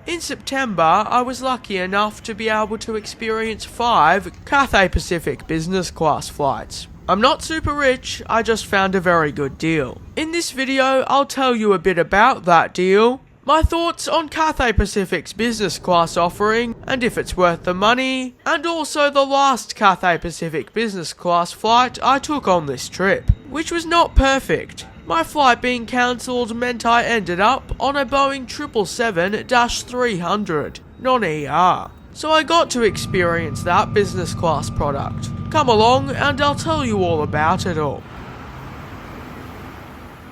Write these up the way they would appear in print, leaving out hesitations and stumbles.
In September, I was lucky enough to be able to experience 5 Cathay Pacific business class flights. I'm not super rich, I just found a very good deal. In this video, I'll tell you a bit about that deal, my thoughts on Cathay Pacific's business class offering, and if it's worth the money, and also the last Cathay Pacific business class flight I took on this trip, which was not perfect. My flight being cancelled meant I ended up on a Boeing 777-300, non-ER. So I got to experience that business class product. Come along and I'll tell you all about it all.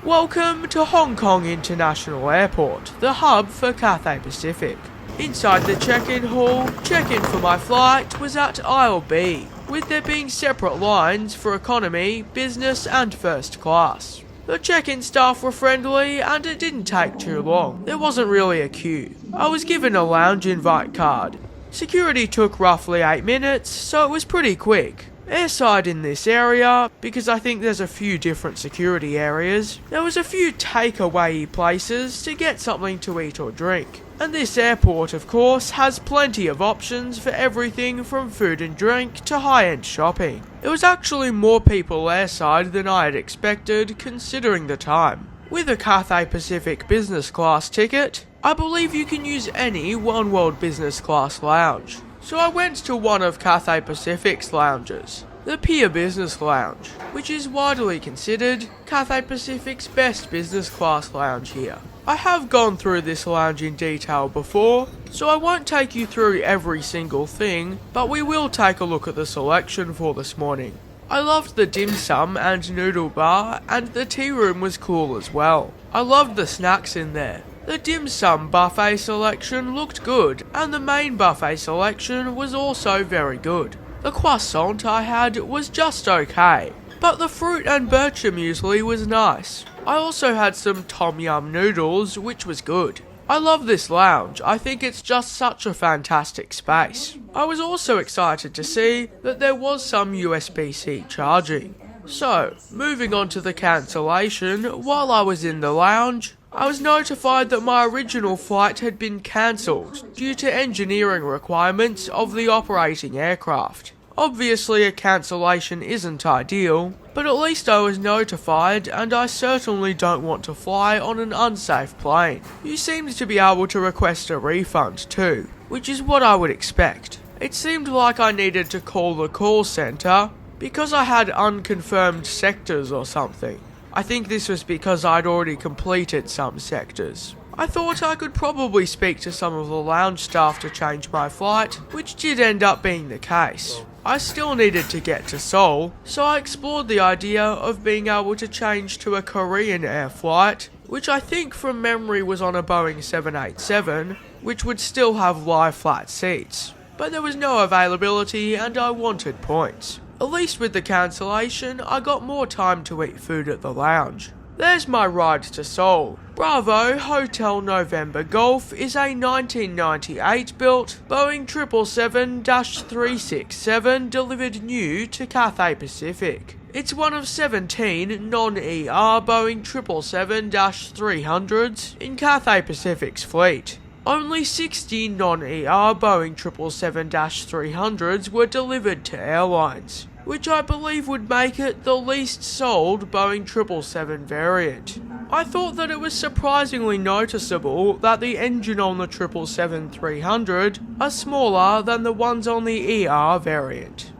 Welcome to Hong Kong International Airport, the hub for Cathay Pacific. Inside the check-in hall, check-in for my flight was at aisle B, with there being separate lines for economy, business and first class. The check-in staff were friendly and it didn't take too long. There wasn't really a queue. I was given a lounge invite card. Security took roughly 8 minutes, so it was pretty quick. Airside in this area, because I think there's a few different security areas, there was a few takeaway places to get something to eat or drink. And this airport, of course, has plenty of options for everything from food and drink to high-end shopping. There was actually more people airside than I had expected, considering the time. With a Cathay Pacific business class ticket, I believe you can use any One World business class lounge. So I went to one of Cathay Pacific's lounges, the Pier Business Lounge, which is widely considered Cathay Pacific's best business class lounge here. I have gone through this lounge in detail before, so I won't take you through every single thing, but we will take a look at the selection for this morning. I loved the dim sum and noodle bar, and the tea room was cool as well. I loved the snacks in there. The dim sum buffet selection looked good, and the main buffet selection was also very good. The croissant I had was just okay, but the fruit and bircher muesli was nice. I also had some tom yum noodles, which was good. I love this lounge, I think it's just such a fantastic space. I was also excited to see that there was some USB-C charging. So, moving on to the cancellation, while I was in the lounge, I was notified that my original flight had been cancelled due to engineering requirements of the operating aircraft. Obviously a cancellation isn't ideal, but at least I was notified and I certainly don't want to fly on an unsafe plane. You seemed to be able to request a refund too, which is what I would expect. It seemed like I needed to call the call centre because I had unconfirmed sectors or something. I think this was because I'd already completed some sectors. I thought I could probably speak to some of the lounge staff to change my flight, which did end up being the case. I still needed to get to Seoul, so I explored the idea of being able to change to a Korean Air flight, which I think from memory was on a Boeing 787, which would still have lie flat seats. But there was no availability and I wanted points. At least with the cancellation, I got more time to eat food at the lounge. There's my ride to Seoul. Bravo Hotel November Golf is a 1998 built Boeing 777-367 delivered new to Cathay Pacific. It's one of 17 non-ER Boeing 777-300s in Cathay Pacific's fleet. Only 60 non-ER Boeing 777-300s were delivered to airlines, which I believe would make it the least sold Boeing 777 variant. I thought that it was surprisingly noticeable that the engine on the 777-300 are smaller than the ones on the ER variant.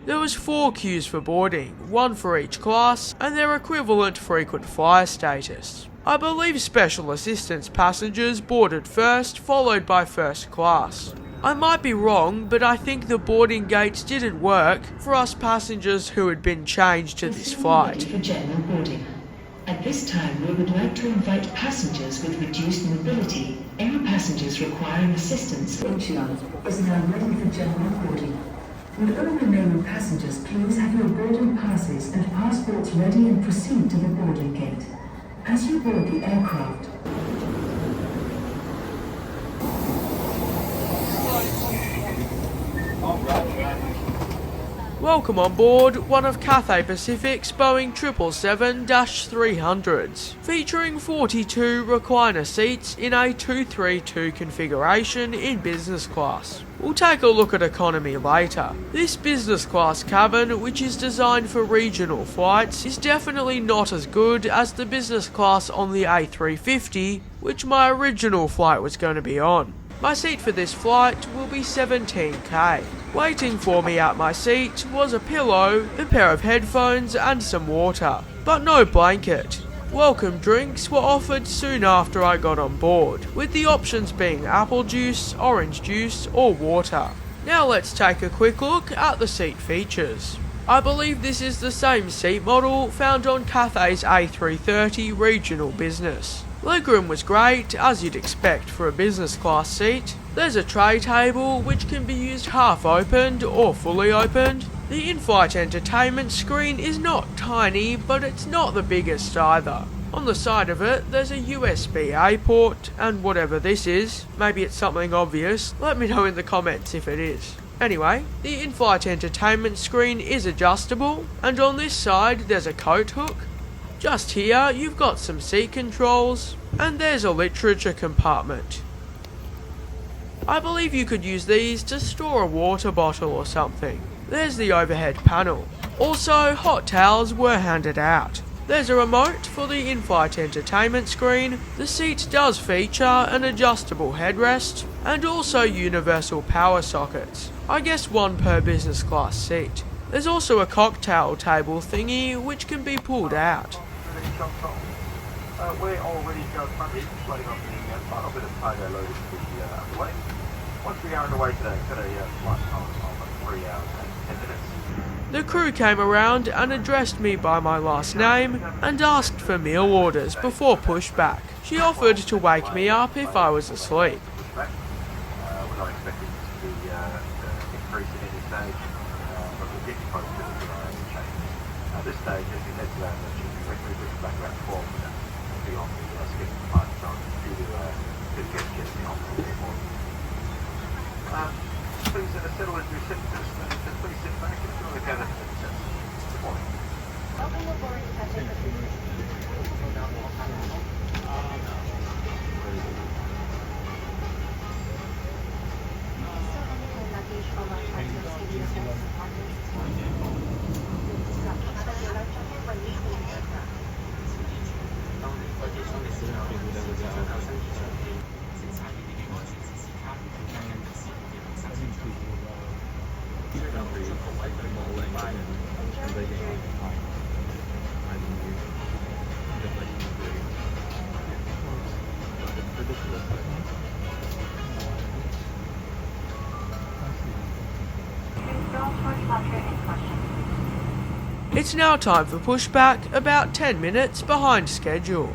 There was 4 queues for boarding, 1 for each class, and their equivalent frequent flyer status. I believe special assistance passengers boarded first, followed by first class. I might be wrong, but I think the boarding gates didn't work for us passengers who had been changed to this flight. For general boarding. At this time, we would like to invite passengers with reduced mobility, air passengers requiring assistance. Incheon is now ready for general boarding. Would all remaining passengers please have your boarding passes and passports ready and proceed to the boarding gate. As you board the aircraft, Welcome on board one of Cathay Pacific's Boeing 777-300s, featuring 42 recliner seats in a 232 configuration in business class. We'll take a look at economy later. This business class cabin, which is designed for regional flights, is definitely not as good as the business class on the A350, which my original flight was going to be on. My seat for this flight will be 17K. Waiting for me at my seat was a pillow, a pair of headphones and some water, but no blanket. Welcome drinks were offered soon after I got on board, with the options being apple juice, orange juice or water. Now let's take a quick look at the seat features. I believe this is the same seat model found on Cathay's A330 regional business. Legroom was great, as you'd expect for a business class seat. There's a tray table which can be used half opened or fully opened. The in-flight entertainment screen is not tiny, but it's not the biggest either. On the side of it, there's a USB-A port, and whatever this is, maybe it's something obvious, let me know in the comments if it is. Anyway, the in-flight entertainment screen is adjustable, and on this side there's a coat hook. Just here, you've got some seat controls, and there's a literature compartment. I believe you could use these to store a water bottle or something. There's the overhead panel. Also, hot towels were handed out. There's a remote for the in-flight entertainment screen. The seat does feature an adjustable headrest, and also universal power sockets. I guess one per business class seat. There's also a cocktail table thingy which can be pulled out. We're already currently floating off the final bit of cargo loaded to be underway. Once we are underway today, we've got a flight time of 3 hours and 10 minutes. The crew came around and addressed me by my last name and asked for meal orders before pushback. She offered to wake me up if I was asleep. Pushback. We're not expecting this to be increase at any stage, but we'll get you posted if there are any changes. At this stage, as you head to that, should be quickly pushed back about 12 minutes. Be on the scheduled flight time due to get the hospital airport. Please settle into your seats and please sit back and enjoy the cabin. Good morning. Welcome aboard Cathay Pacific. It's now time for pushback, about 10 minutes behind schedule.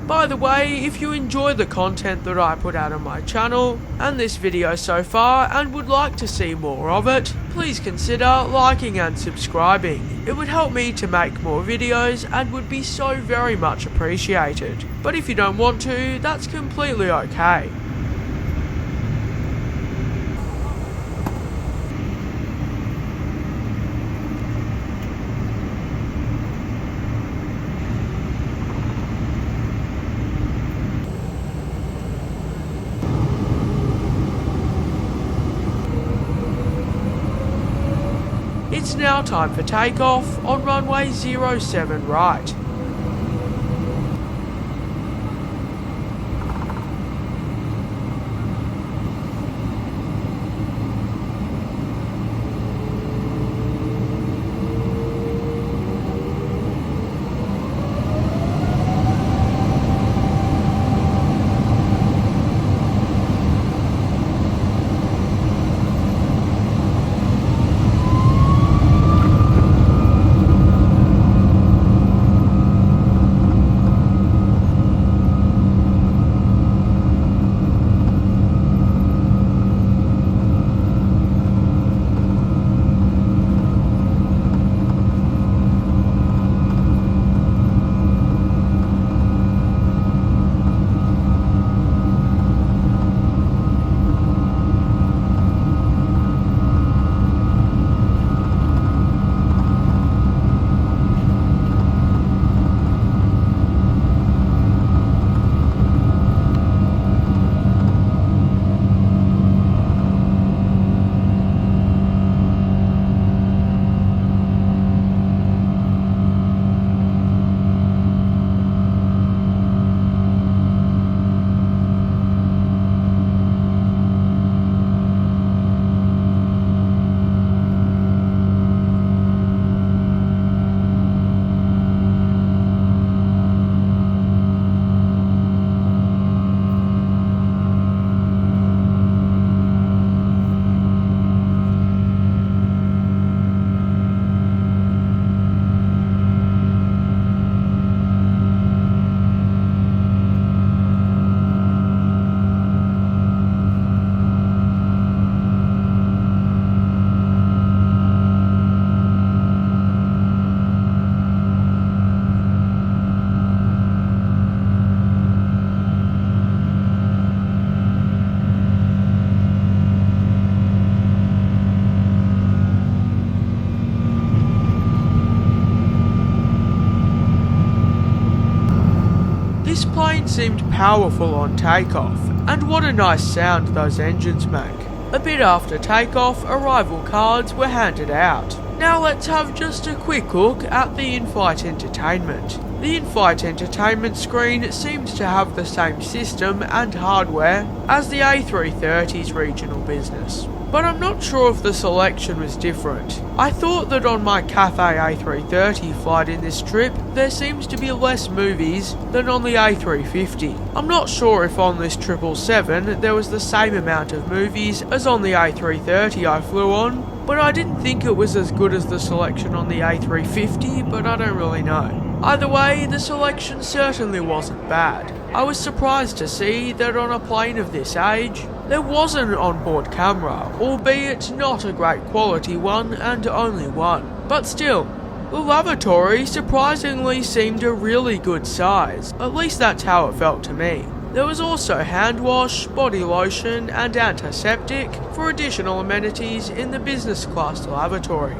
By the way, if you enjoy the content that I put out on my channel and this video so far and would like to see more of it, please consider liking and subscribing. It would help me to make more videos and would be so very much appreciated. But if you don't want to, that's completely okay. It's now time for takeoff on runway 07 right. screen seemed powerful on takeoff, and what a nice sound those engines make. A bit after takeoff, arrival cards were handed out. Now let's have just a quick look at the in-flight entertainment. The in-flight entertainment screen seemed to have the same system and hardware as the A330's regional business, but I'm not sure if the selection was different. I thought that on my Cathay A330 flight in this trip, there seems to be less movies than on the A350. I'm not sure if on this 777 there was the same amount of movies as on the A330 I flew on, but I didn't think it was as good as the selection on the A350, but I don't really know. Either way, the selection certainly wasn't bad. I was surprised to see that on a plane of this age, there was an onboard camera, albeit not a great quality one and only one. But still, the lavatory surprisingly seemed a really good size, at least that's how it felt to me. There was also hand wash, body lotion and antiseptic for additional amenities in the business class lavatory.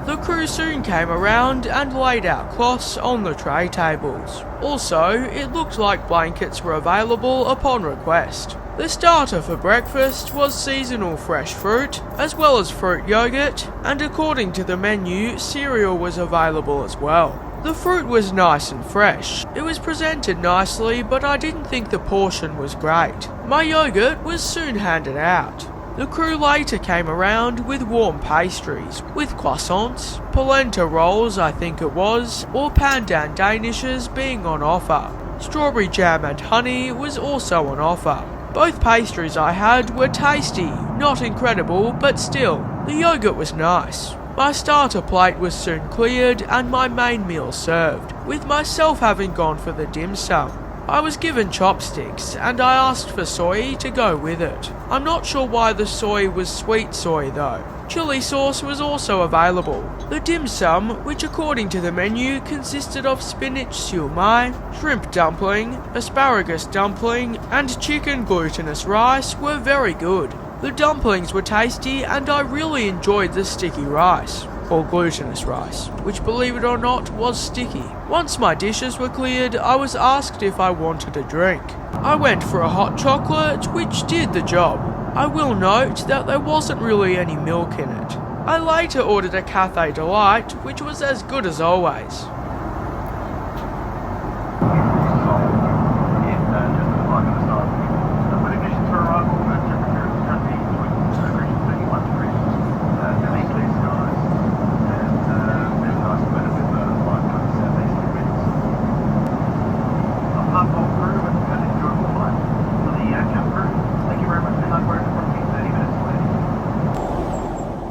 The crew soon came around and laid out cloths on the tray tables. Also, it looked like blankets were available upon request. The starter for breakfast was seasonal fresh fruit, as well as fruit yogurt, and according to the menu, cereal was available as well. The fruit was nice and fresh. It was presented nicely, but I didn't think the portion was great. My yogurt was soon handed out. The crew later came around with warm pastries, with croissants, polenta rolls I think it was, or pandan danishes being on offer. Strawberry jam and honey was also on offer. Both pastries I had were tasty, not incredible, but still, the yogurt was nice. My starter plate was soon cleared and my main meal served, with myself having gone for the dim sum. I was given chopsticks, and I asked for soy to go with it. I'm not sure why the soy was sweet soy though. Chili sauce was also available. The dim sum, which according to the menu consisted of spinach siu mai, shrimp dumpling, asparagus dumpling, and chicken glutinous rice, were very good. The dumplings were tasty and I really enjoyed the sticky rice, or glutinous rice, which believe it or not was sticky. Once my dishes were cleared, I was asked if I wanted a drink. I went for a hot chocolate, which did the job. I will note that there wasn't really any milk in it. I later ordered a Cathay Delight, which was as good as always.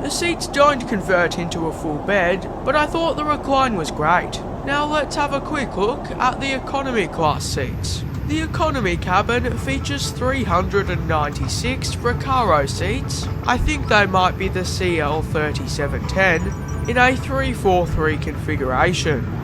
The seats don't convert into a full bed, but I thought the recline was great. Now let's have a quick look at the economy class seats. The economy cabin features 396 Recaro seats. I think they might be the CL3710 in a 343 configuration.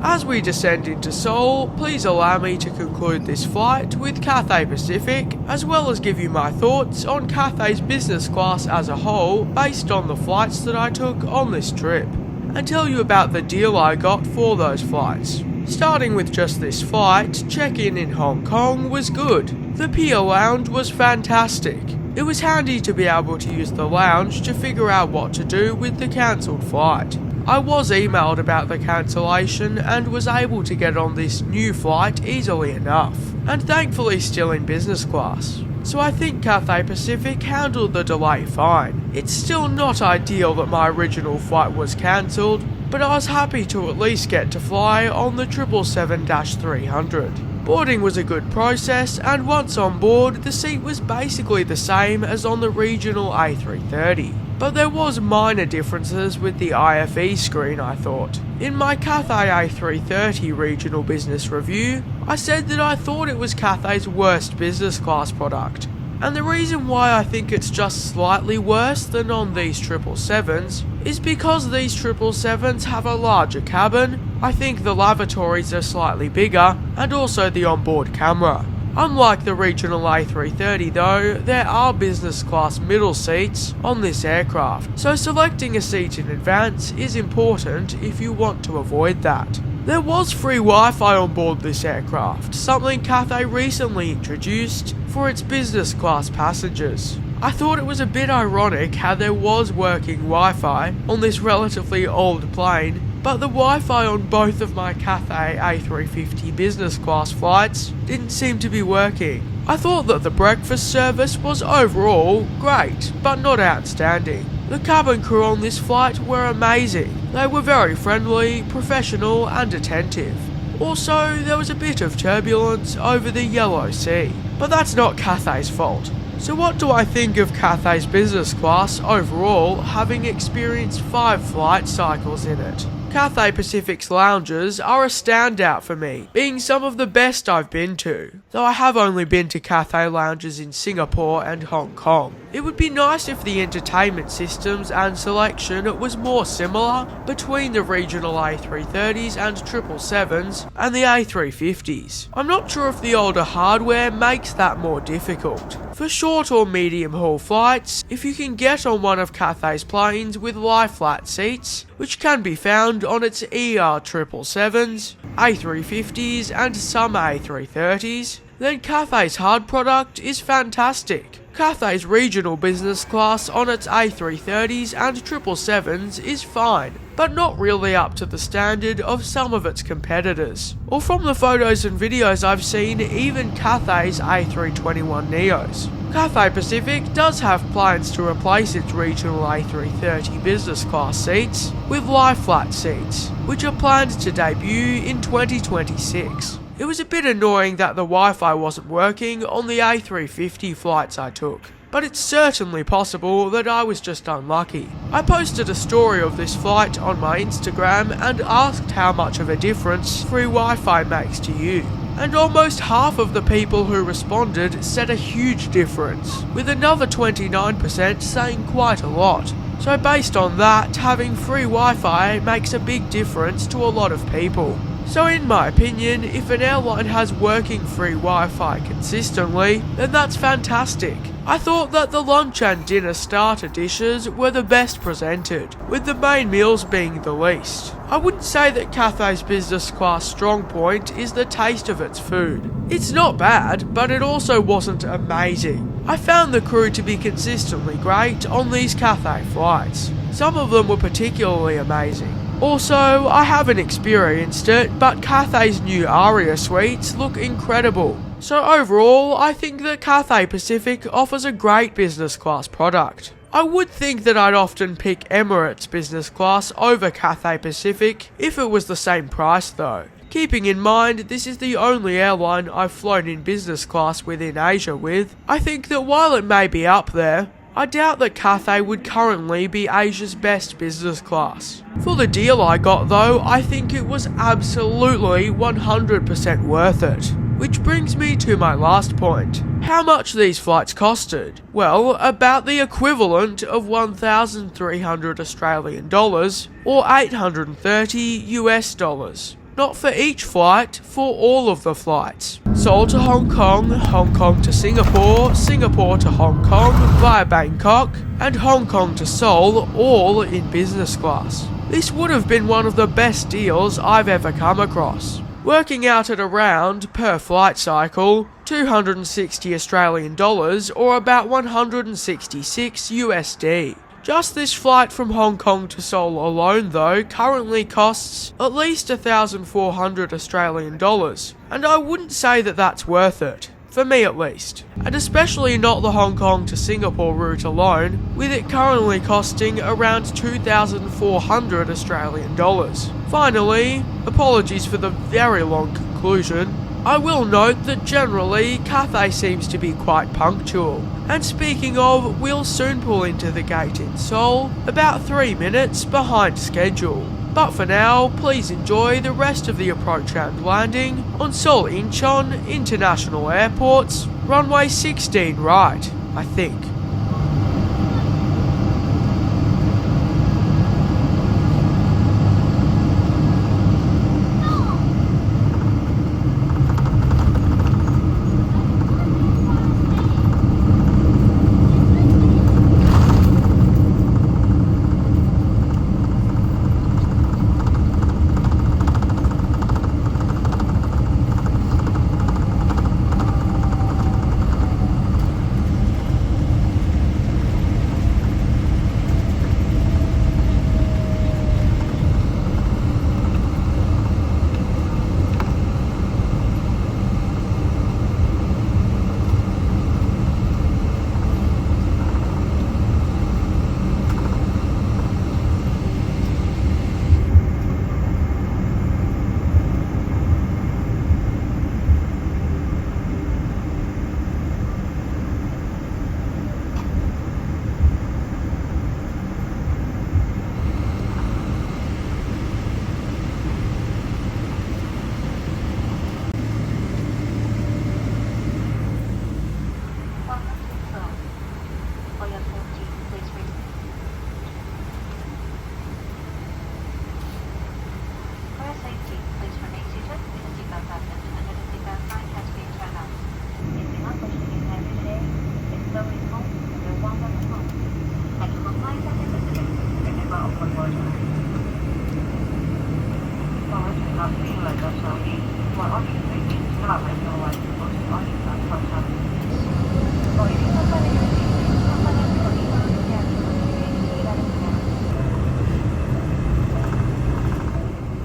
As we descend into Seoul, please allow me to conclude this flight with Cathay Pacific, as well as give you my thoughts on Cathay's business class as a whole based on the flights that I took on this trip, and tell you about the deal I got for those flights. Starting with just this flight, check-in in Hong Kong was good. The Pier lounge was fantastic. It was handy to be able to use the lounge to figure out what to do with the cancelled flight. I was emailed about the cancellation and was able to get on this new flight easily enough, and thankfully still in business class. So I think Cathay Pacific handled the delay fine. It's still not ideal that my original flight was cancelled, but I was happy to at least get to fly on the 777-300. Boarding was a good process, and once on board, the seat was basically the same as on the regional A330. But there was minor differences with the IFE screen, I thought. In my Cathay A330 regional business review, I said that I thought it was Cathay's worst business class product. And the reason why I think it's just slightly worse than on these 777s is because these 777s have a larger cabin. I think the lavatories are slightly bigger, and also the onboard camera. Unlike the regional A330 though, there are business class middle seats on this aircraft, so selecting a seat in advance is important if you want to avoid that. There was free Wi-Fi on board this aircraft, something Cathay recently introduced for its business class passengers. I thought it was a bit ironic how there was working Wi-Fi on this relatively old plane, but the Wi-Fi on both of my Cathay A350 business class flights didn't seem to be working. I thought that the breakfast service was overall great, but not outstanding. The cabin crew on this flight were amazing. They were very friendly, professional and attentive. Also, there was a bit of turbulence over the Yellow Sea, but that's not Cathay's fault. So what do I think of Cathay's business class overall, having experienced 5 flight cycles in it? Cathay Pacific's lounges are a standout for me, being some of the best I've been to, though I have only been to Cathay lounges in Singapore and Hong Kong. It would be nice if the entertainment systems and selection was more similar between the regional A330s and 777s and the A350s. I'm not sure if the older hardware makes that more difficult. For short or medium haul flights, if you can get on one of Cathay's planes with lie-flat seats, which can be found on its ER 777s, A350s and some A330s, then Cathay's hard product is fantastic. Cathay's regional business class on its A330s and 777s is fine, but not really up to the standard of some of its competitors, or from the photos and videos I've seen, even Cathay's A321neos. Cathay Pacific does have plans to replace its regional A330 business class seats with lie-flat seats, which are planned to debut in 2026. It was a bit annoying that the Wi-Fi wasn't working on the A350 flights I took, but it's certainly possible that I was just unlucky. I posted a story of this flight on my Instagram and asked how much of a difference free Wi-Fi makes to you, and almost half of the people who responded said a huge difference, with another 29% saying quite a lot. So based on that, having free Wi-Fi makes a big difference to a lot of people. So in my opinion, if an airline has working free Wi-Fi consistently, then that's fantastic. I thought that the lunch and dinner starter dishes were the best presented, with the main meals being the least. I wouldn't say that Cathay's business class strong point is the taste of its food. It's not bad, but it also wasn't amazing. I found the crew to be consistently great on these Cathay flights. Some of them were particularly amazing. Also, I haven't experienced it, but Cathay's new Aria suites look incredible. So overall, I think that Cathay Pacific offers a great business class product. I would think that I'd often pick Emirates business class over Cathay Pacific if it was the same price though. Keeping in mind this is the only airline I've flown in business class within Asia with, I think that while it may be up there, I doubt that Cathay would currently be Asia's best business class. For the deal I got though, I think it was absolutely 100% worth it. Which brings me to my last point. How much these flights costed? Well, about the equivalent of 1,300 Australian dollars or 830 US dollars. Not for each flight, for all of the flights. Seoul to Hong Kong to Singapore, Singapore to Hong Kong via Bangkok, and Hong Kong to Seoul, all in business class. This would have been one of the best deals I've ever come across. Working out at around, per flight cycle, 260 Australian dollars or about 166 USD. Just this flight from Hong Kong to Seoul alone though currently costs at least 1,400 Australian dollars, and I wouldn't say that that's worth it, for me at least, and especially not the Hong Kong to Singapore route alone, with it currently costing around 2,400 Australian dollars. Finally, apologies for the very long conclusion, I will note that generally Cathay seems to be quite punctual. And speaking of, we'll soon pull into the gate in Seoul, about 3 minutes behind schedule. But for now, please enjoy the rest of the approach and landing on Seoul Incheon International Airport's runway 16 right, I think.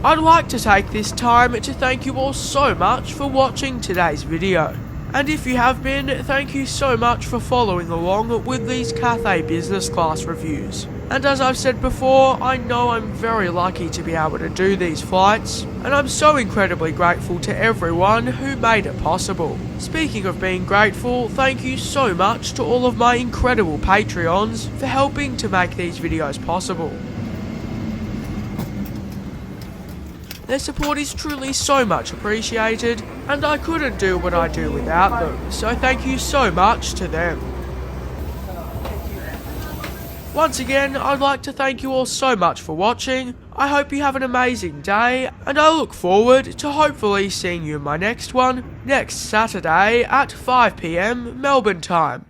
I'd like to take this time to thank you all so much for watching today's video. And if you have been, thank you so much for following along with these Cathay business class reviews. And as I've said before, I know I'm very lucky to be able to do these flights, and I'm so incredibly grateful to everyone who made it possible. Speaking of being grateful, thank you so much to all of my incredible Patreons for helping to make these videos possible. Their support is truly so much appreciated, and I couldn't do what I do without them, so thank you so much to them. Once again, I'd like to thank you all so much for watching. I hope you have an amazing day, and I look forward to hopefully seeing you in my next one next Saturday at 5 PM Melbourne time.